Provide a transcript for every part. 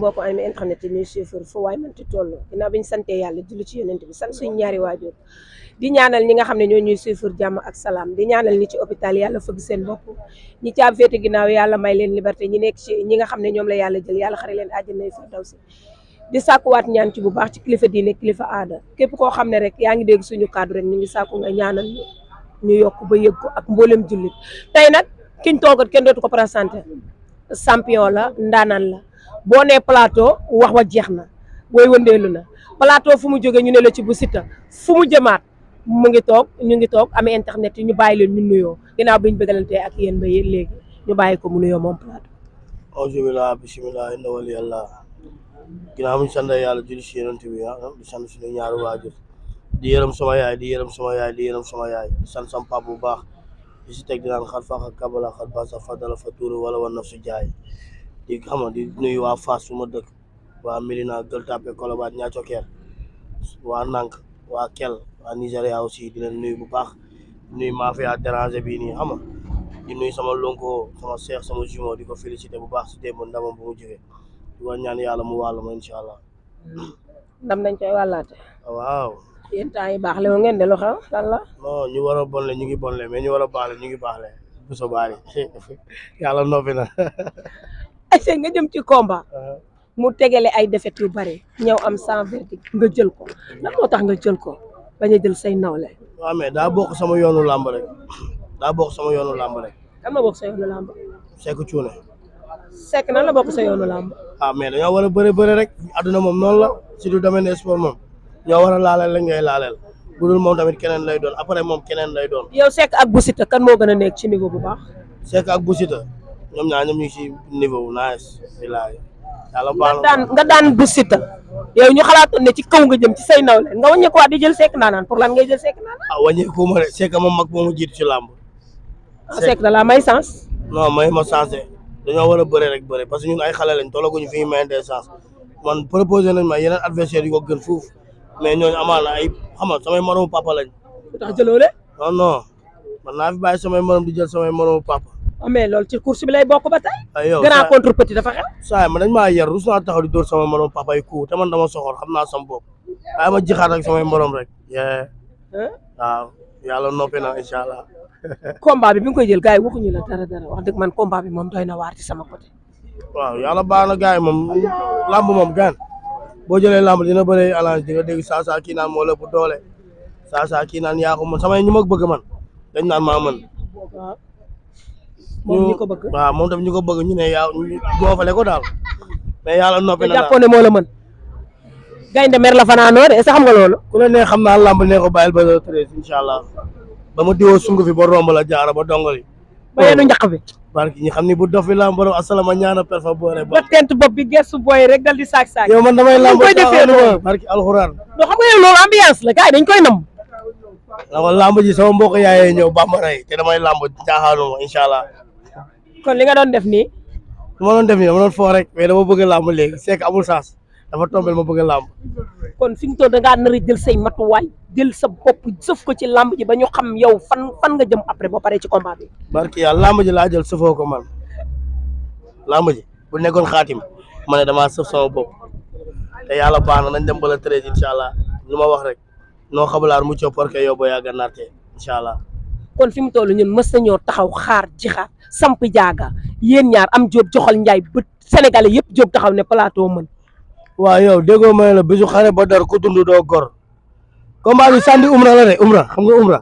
mbokk ay internet yi ñuy suivre fu waay mënti toll ginnaaw bi ñu santee yàlla julli ci yonent bi sant suñu ñaari waajur di ñaanal ñi nga xam ne ñoo ñuy suivre jàmm ak salaam di ñaanal ñi ci hôpital yàlla fëgg seen bopp ñi caab féete ginnaaw yàlla may leen liberté ñi nekk ci ñi nga xam ne ñoom la yàlla jël yàlla xare leen àjjana firdawsi di sàkkuwaat ñaan ci bu baax ci kilifa diine kilifa aada képp koo xam ne rek yaa ngi dégg suñu kaddu rek ñu ngi sàkku nga ñaanal ñu yokk ba yëg ko ak mboolem jullit tey nag kiñ toogat kenn dootu ko présenté champion la ndaanaan la boo nee plateau wax wa jeex na booy wëndeelu na plateau fu mu jógee ñu ne la ci bu Siteu fu mu jëmaat mu ngi toog ñu ngi toog amee internet yi ñu bàyyi leen ñu nuyoo ginnaaw bi ñu bëggalantee ak yéen ba yéen léegi ñu bàyyi ko mu nuyoo moom plateau. alhamdulilah bisimilah inna wali yàlla ginnaaw bu ñu sant yàlla julli si yonent bi di sant suñu ñaari waajur di yërëm sama yaay di yërëm sama yaay di yërëm sama yaay di sant sama papa bu baax di si teg di naan xar faax ak kabala xar basa fadala fa tuuru wala war naf su jaay di xam nga di nuyu waa Fass fu ma dëkk waa Médina Gueule Tapée Colobane Niathio Keur waa Nank waa Kel waa Nigéria aussi di leen nuyu bu baax nuyu mafia déranger bii nii xam nga di nuyu sama lonko sama seex sama jumeau di ko félicité bu baax si démb ndamam bu mu jógee di ko ñaan yàlla mu wàll ma incha allah. ndam dañ koy wàllaate. waaw. yéen temps yi baax le ngeen de lu xew lan la. non ñu war a bonle ñu ngi bonle mais ñu war a baaxle ñu ngi baaxle bu so baari yàlla noppi na. ayca nga jëm ci combat. mu tegale ay défaites yu bare ñëw am sans verdict nga jël ko lan moo tax nga jël ko bañ a jël say nawle. waaw mais daa bokk sama yoonu làmb rek daa bokk sama yoonu làmb rek. kan ma bokk sa yoonu làmb. Seck Cuune. Seck nan la bokk sa yoonu làmb. ah mais dañoo war a bëre rek àdduna moom noonu la surtout domaine sport moom ñoo war a laaleel la ngay laaleel bu dul moom tamit keneen lay doon après moom keneen lay doon. yow Seck ak bu Siteu kan moo gën a nekk ci niveau bu baax. Seck ak bu Siteu ñoom ñaar ñoom ñu ngi si niveau nice bilaay yàlla baax na nga daan bu Siteu yow ñu xalaatoon ne ci kaw nga jëm ci say nawle nga wàññeeku waat di jël Seck naanaan pour lan ngay jël Seck naanaan. ah wàññeeku ma de Seck moom mag moo ma jiitu ci làmb. Seck da la may sens. non may ma sensé dañoo war a bëre rek bëre parce que ñun ay xale lañ tollaguñu fi ñu mayante sens man proposé nañ ma yeneen adversaire yu ko gën fuuf mais ñooñu amaan na ay xam nga samay moromu papa lañ. lu tax jëloo de. non man naa fi bàyyi samay morom di jël samay moromu papa. mais loolu ci course bi lay bokk ba tey. ay yow grand contre petit dafa xew. saa man dañ maa yar rus naa taxaw di dóor sama morom papa yi ku te man dama soxor xam naa sama bopp waaye ma jixaat ak samay morom rek. waaw yàlla noppi na incha allah. combat bi nga koy jël gars yi waxuñu la dara wax dëgg man combat bi moom doy na waar ci sama côté. waaw yàlla baax na gars yi moom lamb moom gaan boo jëlee lamb dina bëri alliance di nga dégg saa kii naan moo la ëpp doole saa kii naan yaa ko mën samay ñu ma bëgg man dañ naan maa mën. waaw moom ñi ko bëgg. waaw moom tam ñu ko bëgg ñu ne yaa boofale ko daal mais yàlla noppi na daal jàppoon ne moo la mën. gaynde mer la fanaanoo de est-ce que xam nga loolu. ku la ne xam naa lamb ne ko bàyyil ba le 13 incha allah ba ma diwoo sungu fi ba romb la jaara ba dongali. ba yeenu njaq bi. barki ñi xam ni bu dof bi lamb borom asalama ñaana per fa boore ba tent bopp bi gestu booy rek dal di saak. yow man damay lamb koy defee loolu barki alxuraan. doo xam nga yow loolu ambiance la gars yi dañ koy nam. waaw lamb ji sama mbokk yaayee ñëw bambara yi te damay lamb caaxaanuma incha allah. kon li nga doon def nii. lu ma doon def nii dama doon foo rek mais dama bëgg lamb léegi Seck amul saas dafa tombel ma bëgg lamb. kon fi mu toll da ngaa nar a jël say matuwaay jël sa bopp sëf ko ci lamb ji ba ñu xam yow fan nga jëm après ba pare ci combat bi. barki yàlla lamb ji laa jël sëfoo ko man lamb ji bu nekkoon xaatim ma ne damaa sëf sama bopp te yàlla baax na nañ dem ba le 13 incha allah lu ma wax rek noo xabalaar mu coo porke yow ba yàgg naatee incha allah. kon fi mu toll ñun mës nañoo taxaw xaar jixaat samp jaaga yéen ñaar am jóob joxal njaay bët sénégalais yëpp jóg taxaw ne plateau mën. waaw yow déggoo ma la bisu xare ba dar ku dund doo gor combat bi sandi umra la de umra xam nga umra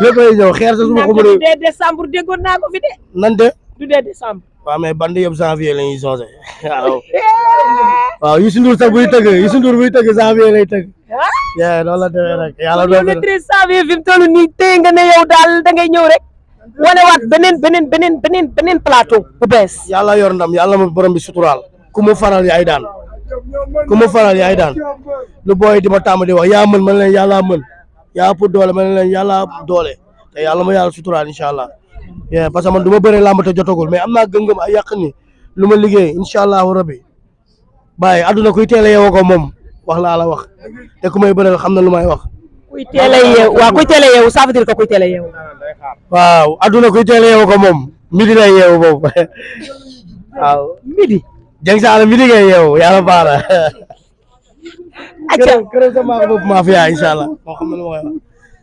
lépp lay ñëw xeer sa suma ko du dee décembre déggoon naa ko fi de. nan de du dee décembre. waaw mais bandi yëpp janvier la ñuy changé waaw Youssou Ndour sax buy tëgg Youssou Ndour buy tëgg janvier lay tëgg. yaa loolu la demee rek yàlla doon na le 13 janvier fi mu toll nii téye nga ne yow daal da ngay ñëw rek wane waat beneen plateau bu bees. yàlla yor ndam yàlla ma borom bi suturaal ku mu faral yaay daan lu booy di ma tàmm di wax yaa mën man leen yàlla mën yaa ëpp doole man leen yàlla ëpp doole te yàlla ma yàlla suturaal incha allah parce que man du ma bëre làmb te jotagul mais am naa gëm-gëm ay yàq ni lu ma liggéey incha allahu rabbi bàyyi àdduna kuy teel a yeewoo ko moom wax laa la wax te ku may bëreel xam na lu may wax. kuy teel a yeewu waaw kuy teel a yeewu ça veut dire que kuy teel a yeewu. waaw àdduna kuy teel a yeewoo ko moom midi lay yeewu boobu waaw midi. Jeng Saala mi liggéey yow yàlla baax na. acca kërëm sa maa ko bopp mafia incha allah moo xam ne lu ma koy wax.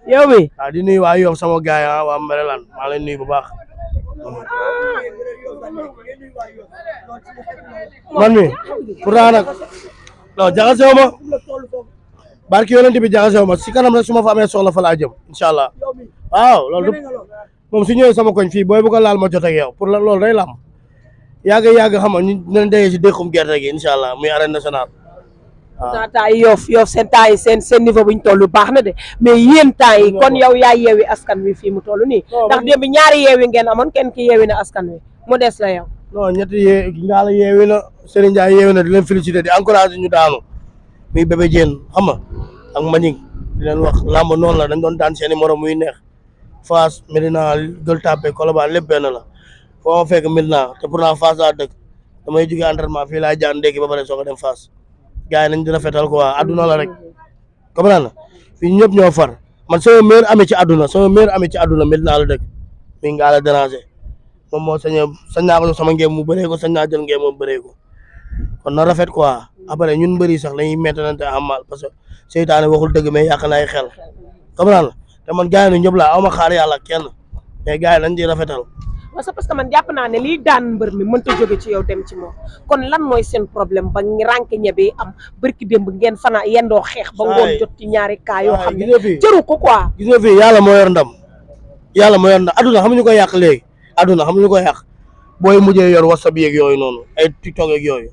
yow mi waaw di nuyu waa Yoff sama gaay waa Maryland maa leen nuyu bu baax. man mi pourtant nag non jaxasewu ma barki yonent bi jaxasewu ma si kanam rek su ma fa amee soxla fa laa jëm incha allah waaw loolu du moom su ñëwee sama koñ fii booy bu ko laal ma jot ak yow pour loolu day lam yàgg xam nga ñu dinañ dégg si déqum gerte gi incha allah muy arène nationale. waaw temps yi Yoff seen temps yi seen niveau bu ñu toll baax na de mais yéen temps yi kon yow yaa yeewi askan wi fii mu toll nii ndax démb ñaari yeewi ngeen amoon kenn ki yeewi na askan wi mu des la yow. non ñetti Ngalla yeewi na Serigne Ndiaye yeewi na di leen féliciter di encourager ñu daanu muy Bébé Diène xam nga ak Manick di leen wax làmb noonu la dañ doon daan seeni morom muy neex Fass Medina Gueule Tapée Colobane lépp benn la foo ma fekk Medina te pourtant Fass laa dëkk damay jógee entraînement fii laay jaan ndékki ba pare soo ko dem Fass gars yi nañ di rafetal quoi adduna la rek comprendre na fii ñëpp ñoo far man sama meilleur ami ci adduna Medina la dëkk muy Ngalla déranger moom moo sañ naa ko sama ngéem mu bëree ko sañ naa jël ngéem mu bëree ko kon na rafet quoi après ñun bëri sax dañuy maintenante am mal parce que seytaane waxul dëgg mais yàq na ay xel comprendre la te man gars yi ñëpp laa aw ma xaar yàlla kenn mais gars yi dañ di rafetal. parce que man jàpp naa ne lii daan mbër mi mënta jóge ci yow dem ci moom kon lan mooy seen problème ba rànk ñebe am bërki démb ngeen fana yendoo xeex ba ngoon jot ci ñaari kaa yoo xam ne jëru ko quoi. gis nga fii yàlla moo yor ndam adduna xam ñu ko yàq léegi adduna xam ñu ko yàq booy mujjee yor whatsapp yeeg yooyu noonu ay tiktok yeeg yooyu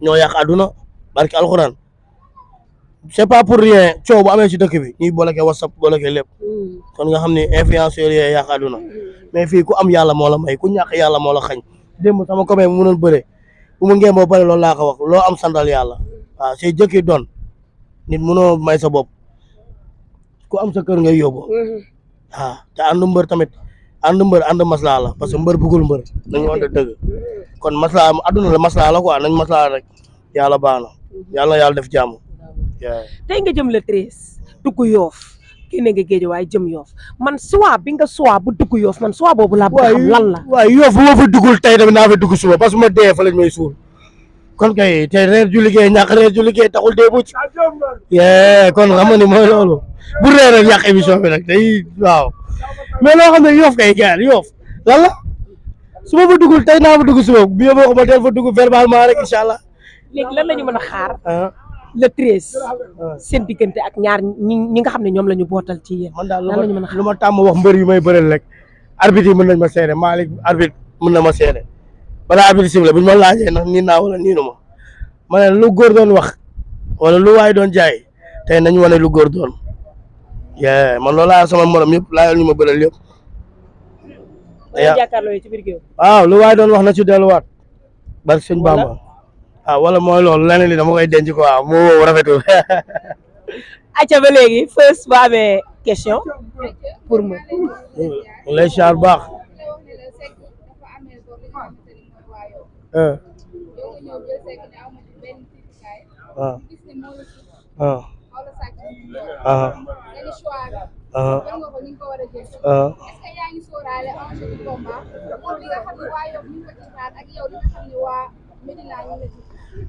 ñoo yàq adduna barki alxuraan c'est pas pour rien coow bu amee ci dëkk bi ñuy bloqué whatsapp bloqué lépp kon nga xam ne influenceurs yee yàq adduna mais fii ku am yàlla moo la may ku ñàkk yàlla moo la xañ démb sama copain mu mënoon bëre bu mu ngeen boo pare loolu laa ko wax loo am santal yàlla waaw c'est jëkki doon nit mënoo may sa bopp ku am sa kër ngay yóbbu waaw te àndu mbër tamit ànd maslaa la parce que mbër bëggul mbër nañu wante dëgg kon maslaa adduna la maslaa la quoi nañ maslaa rek yàlla baax na yàlla def jàmm. tey nga jëm le 13 dugg Yoff génne nga géej waaye jëm Yoff man soit bi nga soit bu dugg Yoff man soit boobu laa bëgg xam lan la. waaw Yoff bu ma fa duggul tey tamit naa fa dugg suba parce que ma dee fa lañ may suul kon kay tey reer ju liggéey ñàkk reer ju liggéey taxul dee bucc kon xam nga ni mooy loolu bu reer rek yàq émission bi nag day waaw mais loo xam ne Yoff kay gars Yoff lan la su ma fa duggul tey naa fa dugg suba bi boo ko ma teel fa dugg verbalement rek incha allah. léegi lan la ñu mën a xaar. le 13. seen diggante ak ñaar ñi nga xam ne ñoom la ñu bootal ci yéen. man daal lu ma tàmm wax mbër yu may bëreel rek arbitre yi mën nañ ma seede Malick arbitre mën na ma seede balaa arbitre sifflé buñ ma laajee ndax nii naa wala niinu ma ne lu góor doon wax wala lu waay doon jaay tey nañ wane lu góor doon man loolu laa sama morom yëpp laajal ñu ma bëreel yëpp. jàkkaarloo ci biir géew. waaw lu waay doon wax na ci delluwaat barke sëñ Bamba wala mooy loolu leneen li dama koy denc quoi moo rafetul. acca ba léegi first ba amee question pour moi. lay char baax.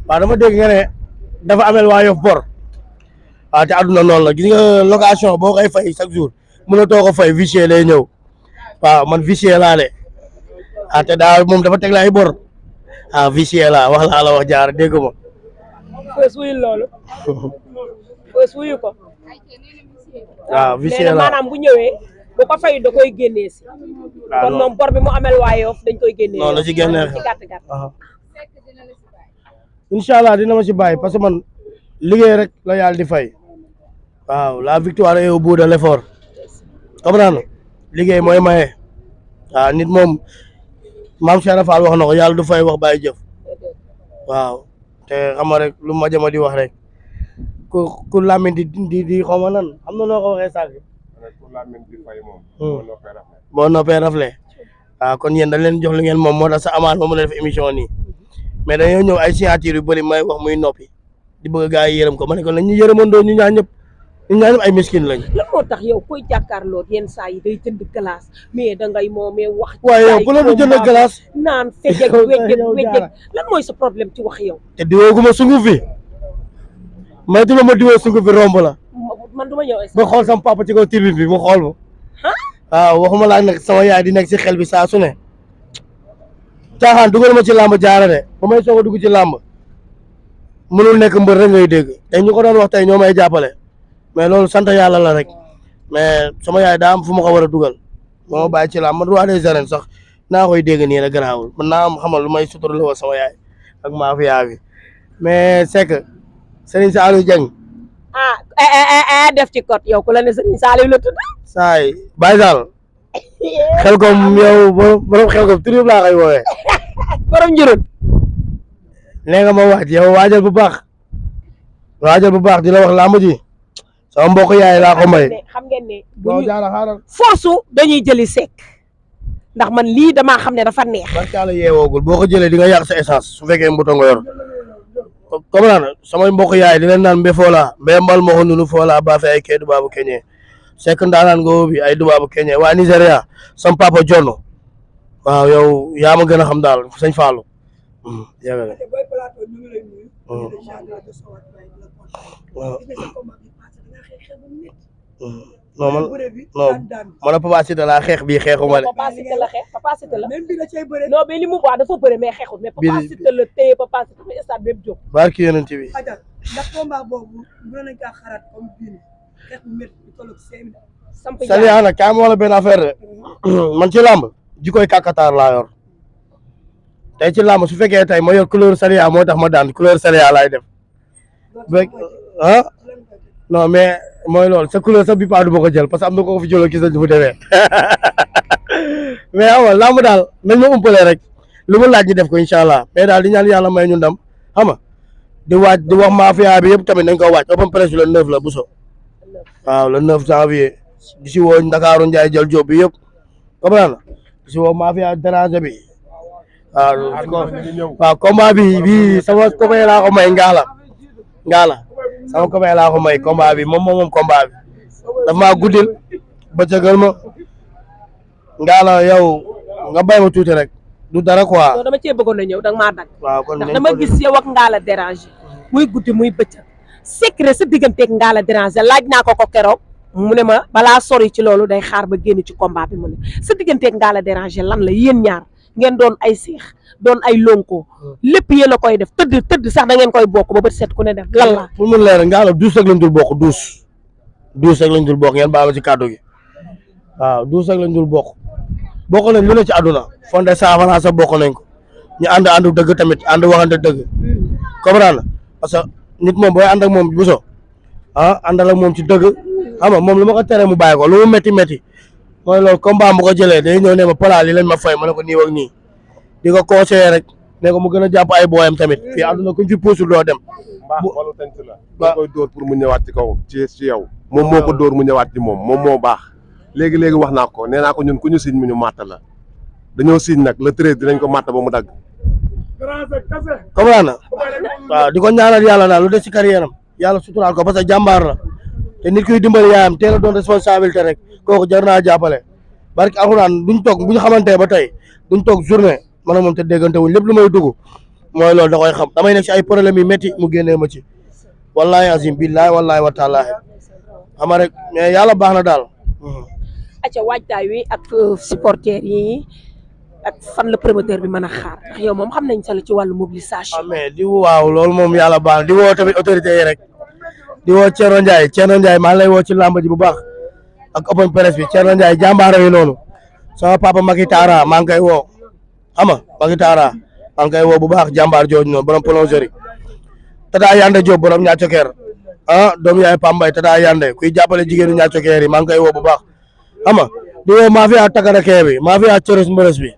waaw dama dégg nga ne dafa amel waa Yoff bor te àdduna noonu la gis nga location boo koy fay chaque jour mënatoo ko fay huissier lay ñëw waaw man huissier laa de te daa moom dafa teg la ay bor huissier laa wax laa la wax jaar dégg ma. Feus wuyul loolu. Feus wuyu ko. waaw huissier laa maanaam bu ñëwee bu ko fay da koy génnee si. kon moom bor bi mu amel waa Yoff dañ koy génnee. non la ci génnee ci gàtt gàtt. incha allah dina ma ci bàyyi parce que man liggéey rek la yàlla di fay waaw la victoire est au bout de l'effort comprendre liggéey mooy maye waaw nit moom maam Cheikh Fall wax na ko yàlla du fay wax bàyyi jëf waaw te xam nga rek lu ma jama di wax rek ku làmmiñ di xaw ma nan xam na noo ko waxee sànq. ku làmmiñ di fay moom. boo noppee rafle waaw kon yéen dañ leen jox li ngeen moom moo tax sa amaat ma mën a def émission nii. mais dañoo ñëw ay signature yu bëri may wax muy noppi di bëgg gaa yi yërëm ko ma ne ko nañ ñu yërëmandoo ñu ñaan ñëpp ñun ñaar ñëpp ay miskin lañ. lan moo tax yow koy jàkkaarloo yenn saa yi day jënd glace mais dangay moomee wax. waaye yow bu la du jënd glace. naan fejeg wejeg lan mooy sa problème ci wax yow. te diwooguma sunguf fi may duma ma diwoo sunguf fi romb la. man du ma ñëw ba xool sama papa ci kaw tribune bi mu xool ma. waaw waxuma laa nag sama yaay di nekk si xel bi saa su ne. caaxaan dugal ma ci làmb jaara de ba may soog a dugg ci làmb mënul nekk mbër rek ngay dégg te ñu ko doon wax tey ñoo may jàppale mais loolu sant yàlla la rek mais sama yaay daa am fu ma ko war a dugal moo ma bàyyi ci làmb man roi des arènes sax naa koy dégg nii rek garaawul man naa am xamal lu may sutur la wa sama yaay ak mafia bi mais c'est que Serigne Saliou Dieng. def ci code yow ku la ne Serigne Saliou la tudd. saay Baye Sall xel kom yow borom xel kom tur yëpp laa koy woowee. borom njëriñ. nee nga ma waaj yow waajal bu baax di la wax làmb ji sama mbokk yaay laa ko may. xam ngeen ne doo jaara xaaral. force dañuy jëli sekk ndax man lii damaa xam ne dafa neex. barka la yeewoogul boo ko jëlee di nga yàq sa essence su fekkee mbuto nga yor comme naan samay mbokk yaay di leen naan mbe foola mbe mbal moo nunu foola ba fe ay kee dubaabu keñee sekk ndaanaan nga bi ay dubaabu keñee waa Nigéria sam papa Jonno waaw yow yaa ma gën a xam daal sëñ Fallou yàgg non man a Papa Cité laa xeex bii xeexuma de. Papa Cité la xeex Papa Cité la. non mais li mu wax dafa bëre mais xeexul mais Papa Cité la téye Papa Cité mais stade bépp jóg. barki yonent bi. ndax combat boobu mën nañ kaa xalaat comme bii xeex bu métti bu toll ak 5 minutes. Saliya nag kaay ma wala benn affaire de man ci làmb jikoy kàkkataar laa yor tey ci làmb su fekkee tey ma yor couleur Saliya moo tax ma daan couleur Saliya laay def non mais mooy loolu sa couleur sa bi paa du ma ko jël parce que am na ko fi jëloo gis nañ fu demee mais awa làmb daal nañ ma umpale rek lu mu laaj ñu def ko incha allah mais daal di ñaan yàlla may ñu ndam xam nga di waaj di wax mafia bi yëpp tamit nañ ko waaj open press le 9 la Bousso waaw le 9 janvier di si woo Ndakaaru Ndiaye jël job bi yëpp comprendre na di si woo mafia déranger bi waaw combat bi sama copain laa ko may ngaala sama copain laa ko may combat bi moom combat bi daf maa guddil bëccëgal ma ngaala yow nga bay ma tuuti rek du dara quoi. non dama cee bëggoon a ñëw danga maa dagg. waaw kon ndax dama gis yow ak Ngalla déranger muy guddi muy bëccëg secret sa digganteeg Ngalla déranger laaj naa ko keroog mu ne ma balaa sori ci loolu day xaar ba génn ci combat bi mu ne sa digganteeg Ngalla déranger lan la yéen ñaar ngeen doon ay seex doon ay lonko lépp yéen a koy def tëdd sax da ngeen koy bokk ba bët set ku ne def lan la. pour mu leer Ngalla duus rek lañ dul bokk duus rek lañ dul bokk ngeen baal ma ci kàddu gi waaw duus rek lañ dul bokk nañ lu ne ci àdduna fonde saafara sa bokk nañ ko ñu ànd dëgg tamit ànd waxante dëgg comprendre parce que nit moom booy ànd ak moom Bousso àndal ak moom ci dëgg xam nga moom lu ma ko tere mu bàyyi ko lu mu métti mooy loolu combat mu ko jëlee day ñëw ne ma pala li lañ ma fay ma ne ko nii ak nii di ko conseiller rek ne ko mu gën a jàpp ay booyam tamit fii àdduna kuñ fi puusul doo dem. mbaax walu tant la. waaw koy dóor pour mu ñëwaat ci kaw ci yow. moom moo ko dóor mu ñëwaat ci moom moo baax. léegi wax naa ko nee naa ko ñun ku ñu siñ mu ñu màtt la dañoo siñ nag le 13 dinañ ko màtt ba mu dagg. comprendre na waaw di ko ñaanal yàlla daal lu des ci carrière am yàlla suturaal ko parce que jàmbaar la te nit kuy dimbali yaayam teel a doon responsabilité rek kooku jar naa jàppale barki alxuraan duñ toog bu ñu xamantee ba tey duñ toog journée man moom te déggante wuñ lépp lu may dugg mooy loolu da koy xam damay nekk ci ay problème yu métti mu génnee ma ci wallahi azim billahi wallahi wa taalahi xam rek mais yàlla baax na daal. acca waajtaay wi ak supporters yi ak fan la promoteur bi mën a xaar ndax yow moom xam nañ sa la ci wàllu mobilisation. mais waaw loolu moom yàlla baax na di woo tamit autorité yi rek di woo Thierno Ndiaye maa ngi lay woo ci làmb ji bu baax ak open press bi Thierno Ndiaye jàmbaara yi noonu sama papa Macky Tara maa ngi koy woo xam nga Macky Tara maa ngi koy woo bu baax jàmbaar jooju noonu borom plongerie Tata Yande Diop borom ñaacokeer doomu yaay Pambay Tata Yande kuy jàppale jigéenu ñaacokeer yi maa ngi koy woo bu baax xam nga di woo mafia Takarakee bi mafia Cores Mbores bi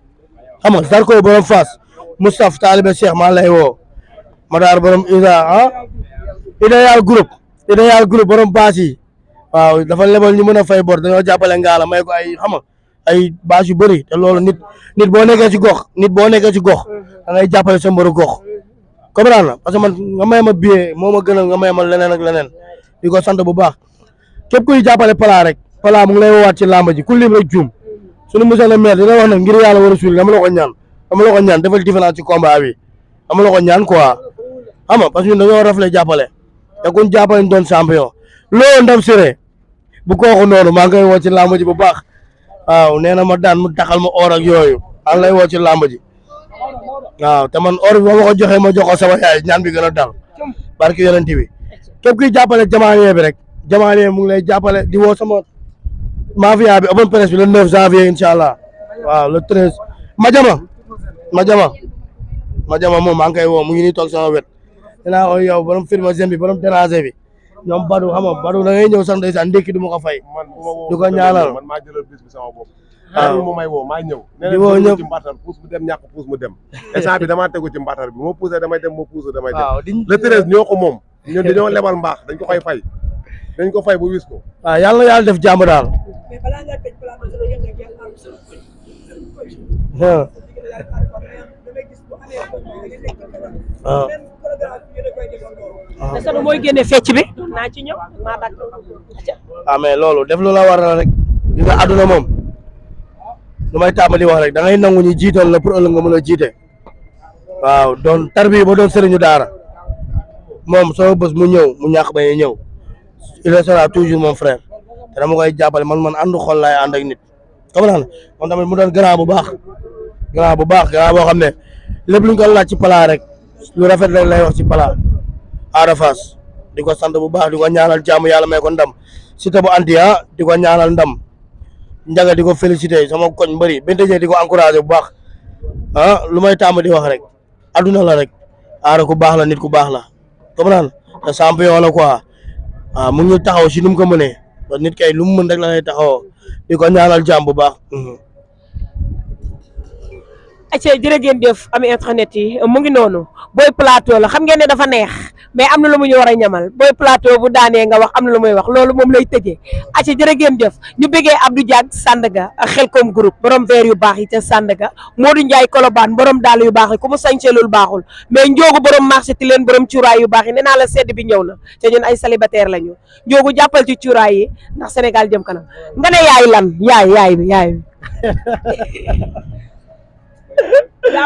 xam nga Zarko borom Fass Moustapha Talibé Cheikh maa lay woo Madar borom idéal groupe borom baas yi waaw dafa lebal ñu mën a fay bor dañoo jàppale Ngalla may ko ay xam nga ay bâche yu bëri te loolu nit boo nekkee ci gox da ngay jàppale sa mbaru gox comprendre na parce que man nga may ma billet moo ma gënal nga may ma leneen ak leneen di ko sant bu baax képp kuy jàppale Pala rek Pala mu ngi lay woowaat ci làmb ji ku lim rek juum suñu monsieur le maire dina wax nag ngir yàlla war a suul dama la ko ñaan defal différence ci combat bi dama la ko ñaan quoi xam nga parce que ñun dañoo rafle jàppale te kuñ jàppale ñu doon champion loolu ndam siré bu kooku noonu maa ngi koy woo ci làmb ji bu baax waaw nee na ma daan mu taxal ma or ak yooyu maa ngi lay woo ci làmb ji waaw te man or bi ba ma ko joxee ma jox ko sama yaay ñaan bi gën a dal barki yonent bi képp kuy jàppale jamaane bi rek jamaane mu ngi lay jàppale di woo sama mafia bi open presse bi le 9 janvier incha allah waaw le 13 Madiama moom maa ngi koy woo mu ngi nii toog sama wet dinaa ko yow borom firma bi borom déranger bi ñoom Badou xam nga Badou da ngay ñëw sax ndeysaan ndékki du ma ko fay du ko ñaanal man maa jëlal bis bi sama bopp waaw moom may woo maa ñëw di woo ñëpp ci mbattal puus mu dem ñàkk puus mu dem instant bi damaa tegu ci mbattal bi moo poussé damay dem moo poussé damay dem le 13 ñoo ko moom ñun dañoo lebal mbaax dañ ko koy fay dañ ko fay bu wis ko waaw yàlla na yàlla def jàmm daal mais balaa ngaa tëj balaa nga gën a jël am sa coach damay gis bu amee coach da ngay nekk waaw même programme bi da koy defandoo te Sadou mooy génne fecc bi naa ci ñëw maa dakk mais loolu def lu la war la rek li nga àdduna moom lu may tàmbali wax rek da ngay nangu ñu jiital la pour ëllëg nga mën a jiite waaw doon tarbi ba doon sëriñu daara moom sama bés mu ñëw mu ñàkk ba ñëw il sera toujours mon frère te dama koy jàppale man àndu xol laay ànd ak nit xam nga man tamit mu doon grand bu baax grand boo xam ne lépp lu ñu ko laaj ci Pala rek lu rafet rek lay wax ci Pala Ada Fass di ko sant bu baax di ko ñaanal jàmm yàlla may ko ndam Siteu bu Antia di ko ñaanal ndam Njaga di ko félicité sama koñ mbëri Bente Dieng di ko encouragé bu baax lu may tàmm di wax rek adduna la rek Ada ku baax la nit ku baax la comprendre te champion la quoi waaw mu ngi taxaw si nu mu ko mënee ba nit kay lu mu mën rek la lay taxawoo di ko ñaanal jàmm bu baax. acca jërë ngeen jëf am internet yi mu ngi noonu Boy Plateau la xam ngeen ne dafa neex mais am na lu mu ñu war a ñamal Boy Plateau bu daanee nga wax am na lu muy wax loolu moom lay tëjee acca jërë ngeen jëf ñu bëggee Abdou Diak Sandaga ak Xelkom groupe borom verre yu baax yi ca Sandaga Modou Ndiaye Colobane borom dàll yu baax yi ku mu sañcee loolu baaxul mais Njoogu borom marché ti leen borom cuuraay yu baax yi nee naa la sedd bi ñëw na te ñun ay célibataire lañu Njoogu jàppal ci cuuraay yi ndax Sénégal jëm kanam nga ne yaay lan yaay bi yaa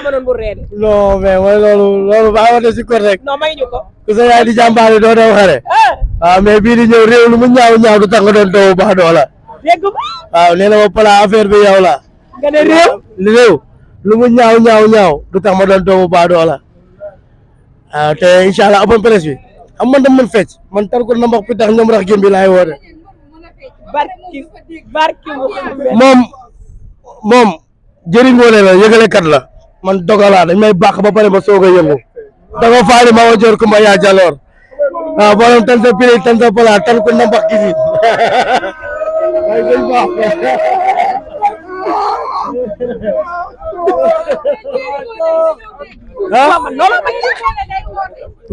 ma doon bu reede non mais mooy loolu baax na si côté rek. non may ñu ko. ku sa yaay di jàmbaale doo daw xare. waaw mais bii di ñëw réew lu mu ñaaw du tax nga doon taw baax doo la. dégg nga. waaw nee na ma Pala affaire bi yow la. nga ne réew. lu mu ñaaw du tax ma doon taw baax doo la. waaw te incha allah open presse bi xam man dama mën fecc man tar ko nambax pi tax ñoom rax gém bi laay woote. barki moom jëriñoole la yëgalekat la man dogalaa dañ may bàq ba pare ba soog a yëngu dafa faali ma wa jor kuma yaa jaloor waaw borom tan sa pili tan sa Pala tan ko nambax gisi ay dañ baax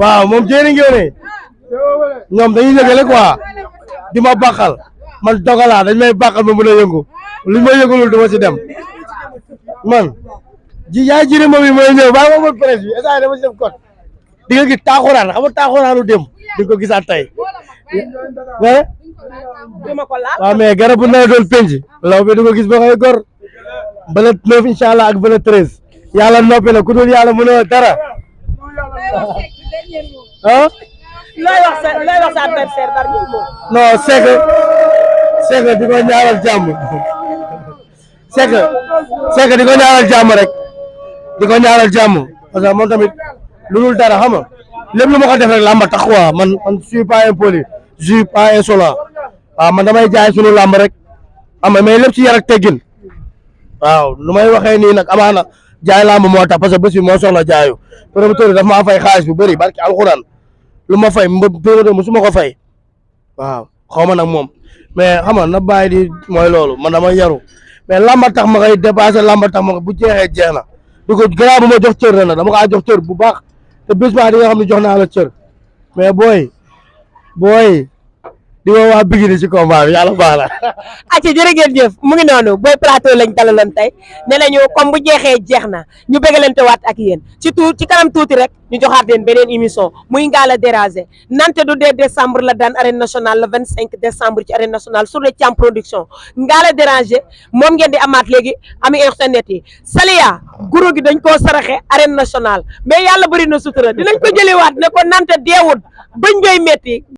waaw moom jëriñ ngoone ñoom dañuy yëgale quoi di ma bàqal man dogalaa dañ may bàqal ma mën a yëngu luñ ma yëngulul du ma si dem man yaay jëri moom yi mooy ñëw baa ma presse bi esa dama si def code di nga gis taaxuraan xam nga taaxuraanu dem di nga ko gisaat tey waaw mais garab bu nawet doon penc law bi di ko gis ba koy gor bala 9 incha allah ak bala 13 yàlla noppi na ku dul yàlla mënoo dara looy wax sa adversaire dar ñu moom non c'est que di ko ñaanal jàmm c'est que di ko ñaanal jàmm rek di ko ñaanal jàmm parce que moom tamit lu dul dara xam nga lépp lu ma ko def rek làmb tax quoi man je suis pas impoli je suis pas insolent waaw man damay jaay sunu làmb rek am mais lépp ci yar ak teggin waaw lu may waxee nii nag amaana jaay làmb moo tax parce que bés bi moo soxla jaayu promoteur daf maa fay xaalis bu bëri barki alxuraan lu ma fay promoteur mu su ma ko fay waaw xaw ma nag moom mais xam nga na bàyyi di mooy loolu man dama yaru mais lamba tax ma koy dépassé lamba tax ma bu jeexee jeex na du ko gannaaw bu ma jox cër na dama kaa jox cër bu baax te bés ba di nga xam ne jox naa la cër mais booy di woo waa Bigini ci combat bi yàlla baax la. acca jërë ngeen jëf mu ngi noonu Boy Plateau lañ dalaloon tey ne nañu comme bu jeexee jeex na ñu bégalante waat ak yéen ci kanam tuuti rek ñu joxaat leen beneen émission muy Ngalla Déranger nante du dee décembre la daan arène nationale le 25 décembre ci arène nationale sur le Thiam production Ngalla Déranger moom ngeen di amaat léegi ami internet yi Saliya guro gi dañ koo saraxe arène nationale mais yàlla bëri na sutura dinañ ko jëliwaat ne ko nante deewut bañ ngay metti